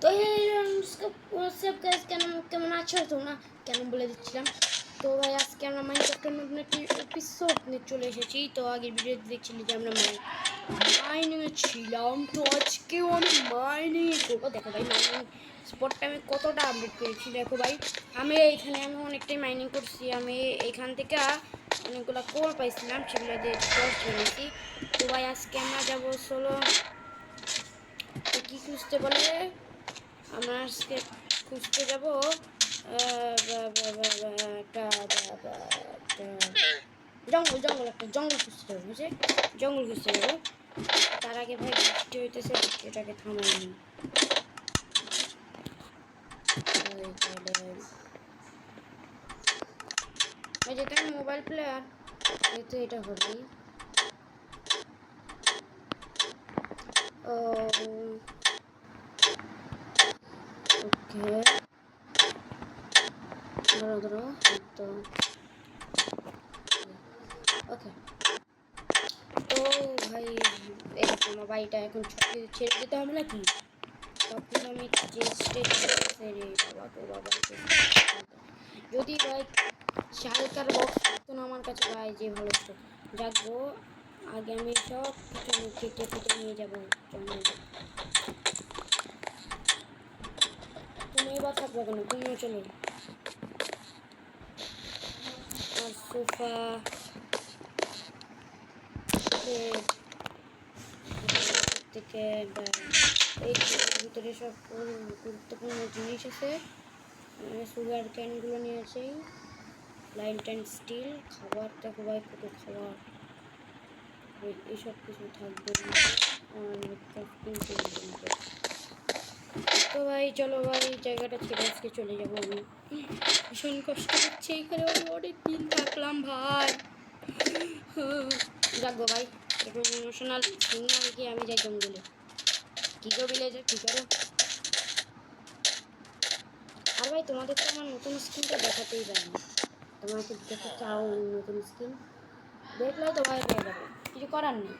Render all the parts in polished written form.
তো WhatsApp guys, কেমন আছো তোমরা? কেমন বলে দিচ্ছিলাম। তো ভাই আজকে আমরা মাইনক্রাফটের নতুন একটি এপিসোড নিয়ে চলে এসেছি। তো আগের ভিডিওতে দেখছিলি যে আমরা মাইনিংয়ে ছিলাম, তো আজকেও আমি মাইনিং করবো। দেখো ভাই মাইনিং স্পটটা আমি কতটা আপডেট করেছি দেখো ভাই। আমি অনেকটাই মাইনিং করছি। আমি এখান থেকে অনেকগুলো কোল পাইছিলাম, সেগুলো দিয়ে টর্চ বানিয়েছি। তো ভাই আজকে আমরা যাবো সোলো, কি খুঁজতে বলে, আমরা আজকে খুঁজতে যাবো জঙ্গল একটা জঙ্গল খুঁজতে যাবো, বুঝে জঙ্গল খুঁজতে যাবো। তার আগে ভাই বৃষ্টি হইতেছে, বৃষ্টিটাকে থামাইনি। যেহেতু আমি মোবাইল প্লেয়ার, যেহেতু এটা হবেই। ওকে ধরো তো ওকে। তো ভাই এরকম আমার বাড়িটা এখন ছেড়ে দিতে হবে নাকি? তখন আমি চেষ্টা রে বাবা, তো বাবা যদি ভাই শালকার বক্স থাকতো না আমার কাছে ভাই, যে ভালো ছিল। যাকবো আগে আমি সব কিছু কেটে কেটে নিয়ে যাবো জঙ্গলে। তুমি এবার থাকবো কেন, তুমিও চলো। আর সোফা থেকে এই ভিতরে সব গুরুত্বপূর্ণ জিনিস আছে। সুগার ক্যানগুলো নিয়েছি, লাইন টাইন স্টিল, খাবার দেখো ভাই কত খাবার, এইসব কিছু থাকবে। তো ভাই চলো ভাই জায়গাটা ছেড়ে আজকে চলে যাবো। আমি ভীষণ কষ্ট হচ্ছে এখানে, আমি অনেক দিন থাকলাম ভাই। যাকবো ভাই একটু ইমোশনাল সিন না রেখে আমি যাই জঙ্গলে। কী গো ভিলেজে, কী করো? আর ভাই তোমাদের তো আমার নতুন স্কিনটা দেখাতেই পারি না। তোমরা কি দেখতে চাও নতুন স্কিন? দেখলেও তো ভাই পেয়ে যাবে, কিছু করার নেই।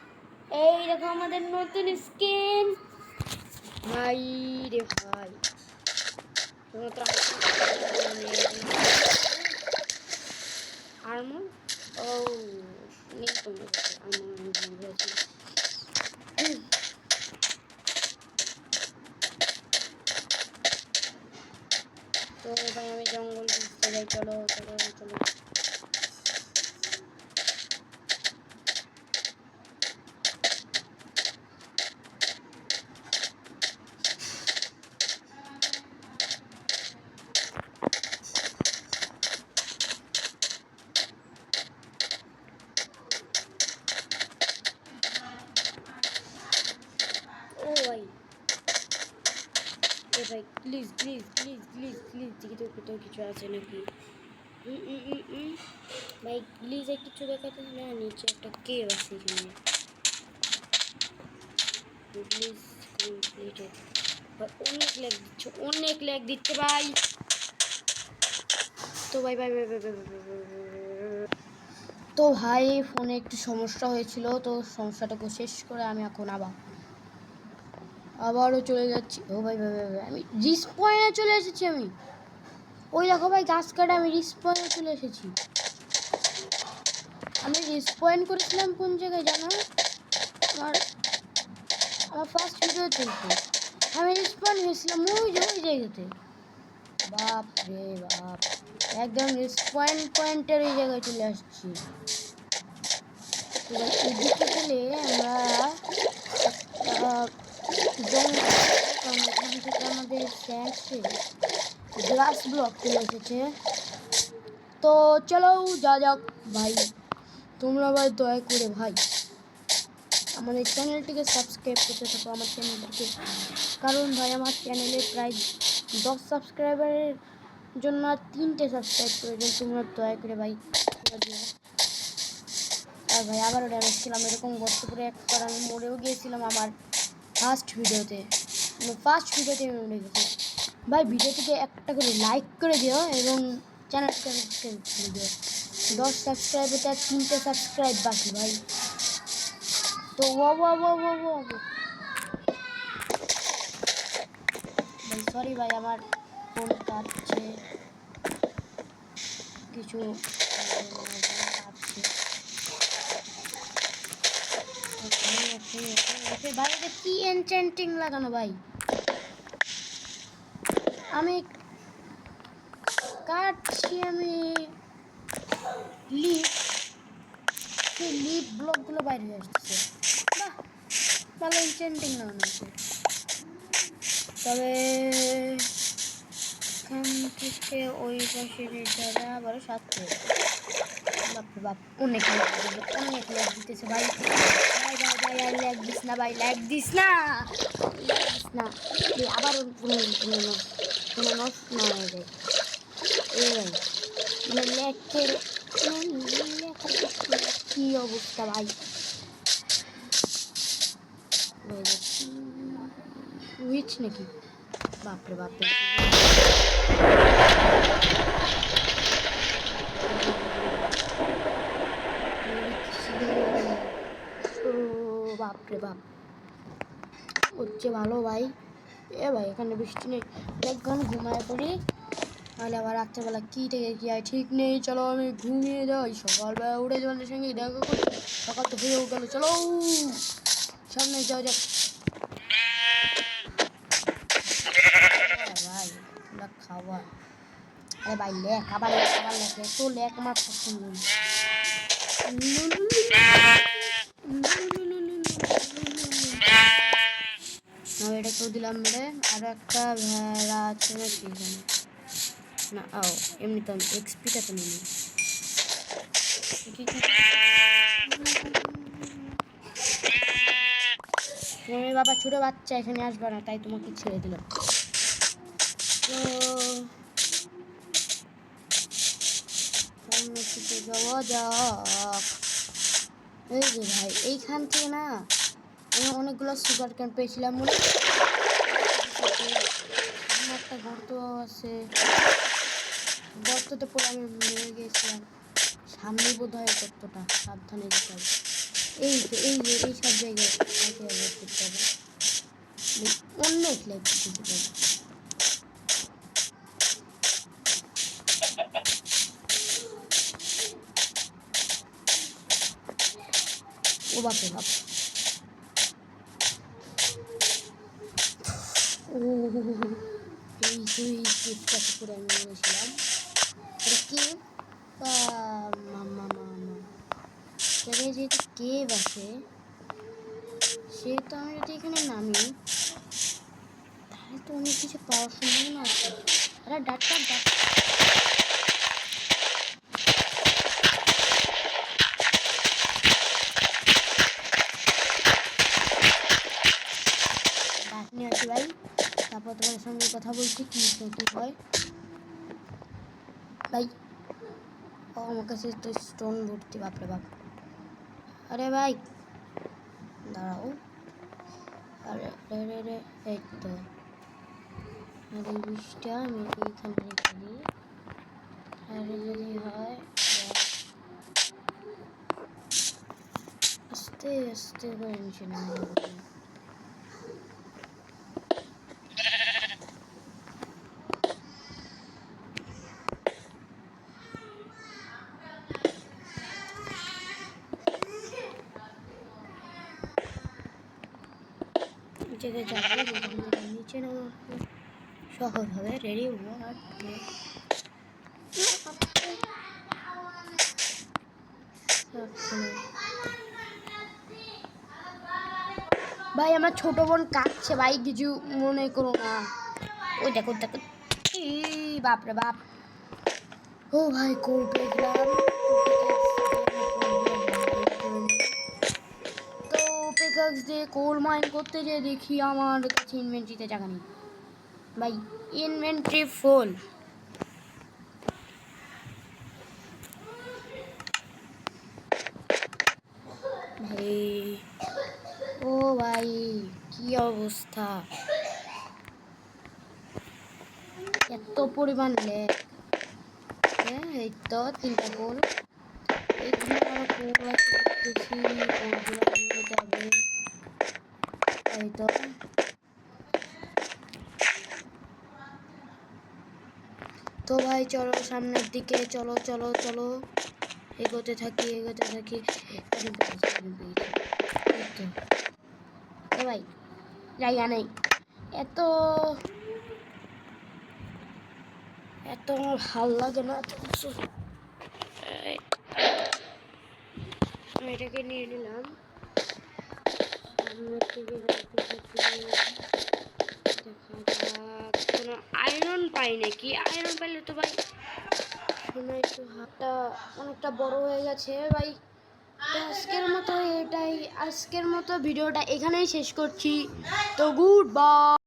এই দেখো আমাদের নতুন স্কিন ভাই রে ভাই। শুধুমাত্র আর্মর ও নেই তোমার কাছে আর্মর হয়েছে। তো ভাই আমি জঙ্গল ঘুরতে যাই, চলো চলো চলো। ও ভাই এ ভাই please please please please please দিকে তো কোথাও কিছু আছে নাকি? ভাই প্লিজ কিছু দেখাতে না, নিচে একটা কেভ আছে এখানে প্লিজ কমপ্লিটেড। অনেক ল্যাগ দিচ্ছে, অনেক ল্যাগ দিচ্ছে ভাই। তো ভাই ভাই ভাই ভাই ভাই তো ভাই ফোনে একটু সমস্যা হয়েছিল, তো সমস্যাটাকে শেষ করে আমি এখন আবারও চলে যাচ্ছি। ও ভাই ভাই ভাই আমি রিস্পয়েন্টে চলে এসেছি। আমি ওই দেখো ভাই গাছ কাটে আমি রিস্পয়েন্টে চলে এসেছি। আমি রিস্পয়েন্ট করেছিলাম কোন জায়গায় জানো? আমার ফার্স্ট ভিডিও চলতো, আমি রিস্পয়েন্ট হয়েছিলাম ওই জায়গাতে। বাপ রে বাপ, একদম পয়েন্টের ওই জায়গায় চলে আসছি। এবার এদিকে গেলে আমরা এখান থেকে আমাদের গ্লাস ব্লক চলে এসেছে। তো চলো যা যাক ভাই। তোমরা ভাই দয়া করে ভাই আমাদের চ্যানেলটিকে সাবস্ক্রাইব করতে থাকো আমার চ্যানেলটিকে, কারণ ভাই আমার চ্যানেলে প্রায় 10 সাবস্ক্রাইবারের জন্য আর 3টে সাবস্ক্রাইব প্রয়োজন। তোমরা দয়া করে ভাই দিও। আর ভাই আবারও ড্যামেজ ছিলাম, এরকম গর্তপুরে একবার আমি মরেও গিয়েছিলাম আমার ফার্স্ট ভিডিওতে আমি মরে গেছি। ভাই ভিডিওটিকে একটা করে লাইক করে দিও এবং চ্যানেলটিকে সাবস্ক্রাইব করে দিও। 10 সাবস্ক্রাইবারটা 3টে সাবস্ক্রাইব বাকি ভাই। তো ভাই সরি ভাই আমার ফোন কাটছে কিছু কাটছে ভাই এটা কি এনচেন্টিং লাগানো ভাই আমি কাটছি আমি লিপ সেই লিপ ব্লকগুলো বাইরে আসছে বাহ ভালো এনচেন্টিং লাগানো আছে তবে এখান থেকে ওই পাশে যারা আবার সাথে বাপরে বাপ অনেক ল্যাগ দিতেছে ভাই ভাই ভাই ভাই আর ল্যাগ দিস না ভাই ল্যাগ দিস না আবার কোনো নষ্ট না হয়ে যায় এই ভাই মানে ল্যাগের কি অবস্থা ভাই উইচ নাকি বাপরে বাপরে বাপরে বাপ হচ্ছে ভালো ভাই এ ভাই এখানে বৃষ্টি নেই একদম ঘুমায় পড়ি তাহলে আবার রাত্রেবেলা কী থেকে কী হয় ঠিক নেই চলো আমি ঘুমিয়ে যাই সকালবেলা উঠে তোমাদের সঙ্গে দেখা করি সকাল তো হয়েও গেল চলো সামনে যাওয়া যাক ভাই খাওয়া আরে ভাই লেখ আবার লেখ এত লেখ আমার পছন্দ এটা কেউ দিলাম রে আর একটা ভেড়া আছে না কি জানি না ও এমনি তো এক্সপিটা তো নেই তুমি বাবা ছোটো বাচ্চা এখানে আসবে না তাই তোমাকে ছেড়ে দিলাম তো যাওয়া যাক এই যে ভাই এইখান থেকে না আমি অনেকগুলো সুগার ক্যান পেয়েছিলাম মনে একটা গর্ত আছে গর্ততে পরে আমি মরে গিয়েছিলাম সামনে বোধ হয় গর্তটা সাবধানে যেতে হবে এই তো এই যে এই সব জায়গায় করতে হবে অনেক লাগছে ও বাপরে বাপ ও এই দুই কেপটাকে করে আমি নিয়েছিলাম এটা কেপ মামা তবে যেহেতু কেপ আছে সেহেতু আমি যদি এখানে নামি তাহলে তো অনেক কিছু পাওয়ার সম্ভাবনা আছে আরে ডাক্তার নিয়ে আসি ভাই তারপর তোমার সঙ্গে কথা বলছি কি হয় ভাই ও আমার কাছে তো স্টোন ভর্তি বাপরে বাপ আরে ভাই দাঁড়াও আরে রে রে এই তো আর এই বিষটা আমি এইখানে রেখে দিই আর যদি হয় আস্তে আস্তে করে নিচে নামে জায়গায় যাবো নিচে নামা সহজ হবে রেডি ভাই আমার ছোট বোন কাঁদছে ভাই কিছু মনে করো না ওই দেখো দেখো বাপরে বাপ ও ভাই কোল পেয়ে গেলাম তো পিকাক্স দিয়ে কোল মাইন করতে যেয়ে দেখি আমার কাছে ইনভেন্টরিতে জায়গা নেই ভাই ইনভেন্টরি ফুল ভাই ও ভাই কি অবস্থা এত পরিমাণ লেগ এই তো 3টা গোল এইখানে আমার গোল আছে দেখি গোলগুলো নিয়ে যাবে এই তো তো ভাই চলো সামনের দিকে, চলো চলো চলো, এগোতে থাকি এগোতে থাকি। ভাই জায়গা নেই, এত এত আমার ভাল লাগে না এত কিছু। আমি এটাকে নিয়ে নিলাম, সামনের দিকে যেতে থাকি। দেখা যাক, কোনো আয়রন পাই নাকি? আয়রন পাইলে তো ভাই শোনা একটু হাতটা অনেকটা বড় হয়ে গেছে ভাই। তো আজকের মতো ভিডিওটা এখানেই শেষ করছি। তো গুড বাই।